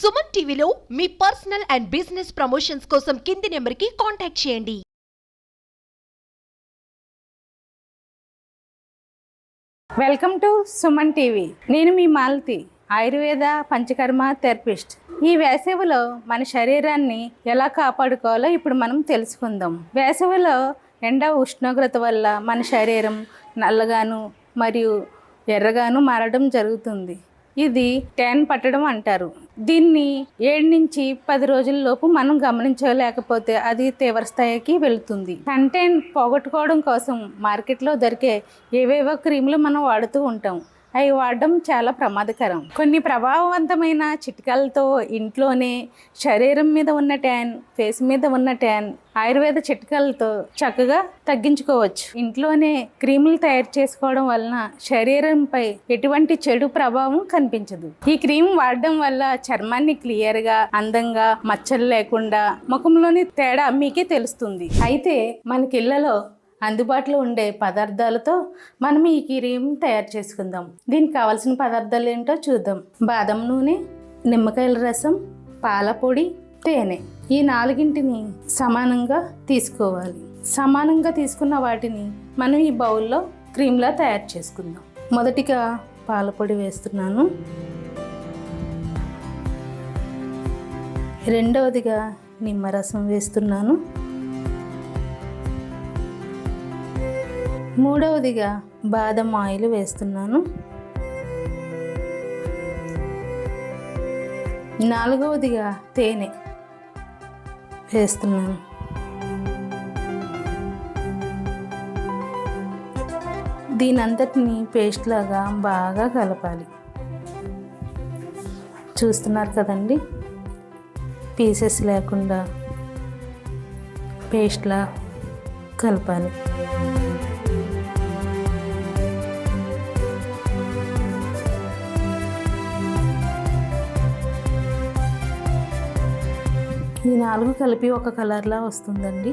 సుమన్ టీవీలో మీ personal and business promotions కోసం కింది నెంబర్కి కాంటాక్ట్ చేయండి. Welcome to Suman TV. నేను మీ మాలతి, ఆయుర్వేద పంచకర్మ థెరపిస్ట్. ఈ వేసవిలో మన శరీరాన్ని ఎలా కాపాడుకోవాలో ఇప్పుడు మనం తెలుసుకుందాం. వేసవిలో ఎండ ఉష్ణోగ్రత వల్ల మన శరీరం నల్లగాను మరియు ఎర్రగాను మారడం జరుగుతుంది. ఇది ట్యాన్ పట్టడం అంటారు. దీన్ని 7 నుంచి 10 రోజుల్లోపు మనం గమనించలేకపోతే అది తీవ్ర స్థాయికి వెళుతుంది. కంటెంట్ పోగొట్టుకోవడం కోసం మార్కెట్లో దొరికే ఏవేవో క్రీములు మనం వాడుతూ ఉంటాం. అవి వాడడం చాలా ప్రమాదకరం. కొన్ని ప్రభావవంతమైన చిట్కాలతో ఇంట్లోనే శరీరం మీద ఉన్న ట్యాన్, ఫేస్ మీద ఉన్న ట్యాన్ ఆయుర్వేద చిట్కాలతో చక్కగా తగ్గించుకోవచ్చు. ఇంట్లోనే క్రీములు తయారు చేసుకోవడం వలన శరీరంపై ఎటువంటి చెడు ప్రభావం కనిపించదు. ఈ క్రీమ్ వాడడం వల్ల చర్మాన్ని క్లియర్గా, అందంగా, మచ్చలు లేకుండా, ముఖంలోని తేడా మీకే తెలుస్తుంది. అయితే మనకి ఇళ్లలో అందుబాటులో ఉండే పదార్థాలతో మనం ఈ క్రీమ్ తయారు చేసుకుందాం. దీనికి కావాల్సిన పదార్థాలు ఏంటో చూద్దాం. బాదం నూనె, నిమ్మకాయల రసం, పాల పొడి, తేనె. ఈ 4ంటిని సమానంగా తీసుకోవాలి. సమానంగా తీసుకున్న వాటిని మనం ఈ బౌల్లో క్రీమ్లా తయారు చేసుకుందాం. మొదటిగా పాల పొడి వేస్తున్నాను. రెండవదిగా నిమ్మరసం వేస్తున్నాను. మూడవదిగా బాదం ఆయిల్ వేస్తున్నాను. నాలుగవదిగా తేనె వేస్తున్నాను. దీనంతటిని పేస్ట్ లాగా బాగా కలపాలి. చూస్తున్నారు కదండి, పీసెస్ లేకుండా పేస్ట్లా కలపాలి. ఈ 4 కలిపి ఒక కలర్లా వస్తుందండి,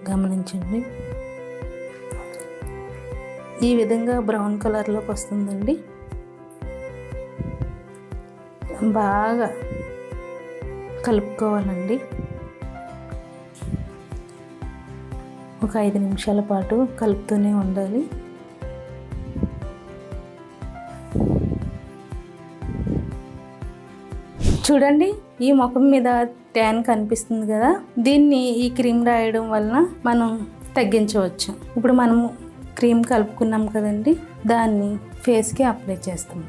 గమనించండి. ఈ విధంగా బ్రౌన్ కలర్లోకి వస్తుందండి. బాగా కలుపుకోవాలండి. ఒక 5 నిమిషాల పాటు కలుపుతూనే ఉండాలి. చూడండి, ఈ ముఖం మీద ట్యాన్ కనిపిస్తుంది కదా, దీన్ని ఈ క్రీమ్ రాయడం వలన మనం తగ్గించవచ్చు. ఇప్పుడు మనము క్రీమ్ కలుపుకున్నాం కదండి, దాన్ని ఫేస్కి అప్లై చేస్తాం.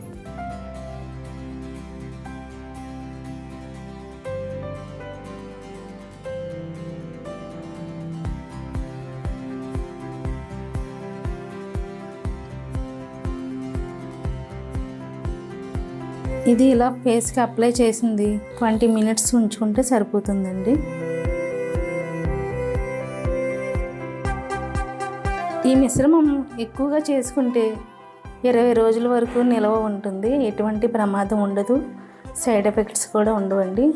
ఇది ఇలా ఫేస్కి అప్లై చేసింది 20 మినిట్స్ ఉంచుకుంటే సరిపోతుందండి. ఈ మిశ్రమం ఎక్కువగా చేసుకుంటే 20 రోజుల వరకు నిల్వ ఉంటుంది. ఎటువంటి ప్రమాదం ఉండదు, సైడ్ ఎఫెక్ట్స్ కూడా ఉండవండి.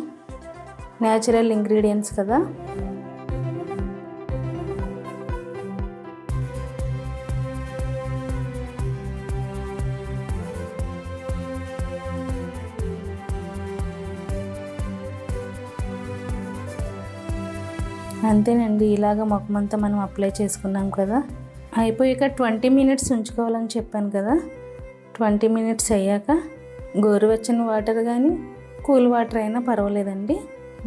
న్యాచురల్ ఇంగ్రీడియంట్స్ కదా. అంతేనండి, ఇలాగ ముఖమంతా మనం అప్లై చేసుకున్నాం కదా. అయిపోయాక 20 మినిట్స్ ఉంచుకోవాలని చెప్పాను కదా. 20 మినిట్స్ అయ్యాక గోరువెచ్చని వాటర్ కానీ కూల్ వాటర్ అయినా పర్వాలేదండి,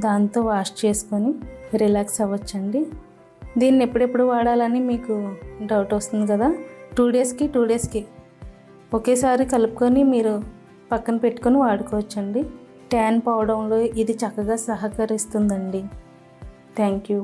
దాంతో వాష్ చేసుకొని రిలాక్స్ అవ్వచ్చండి. దీన్ని ఎప్పుడెప్పుడు వాడాలని మీకు డౌట్ వస్తుంది కదా. 2 డేస్కి ఒకేసారి కలుపుకొని మీరు పక్కన పెట్టుకొని వాడుకోవచ్చండి. ట్యాన్ పోవడంలో ఇది చక్కగా సహకరిస్తుందండి. Thank you.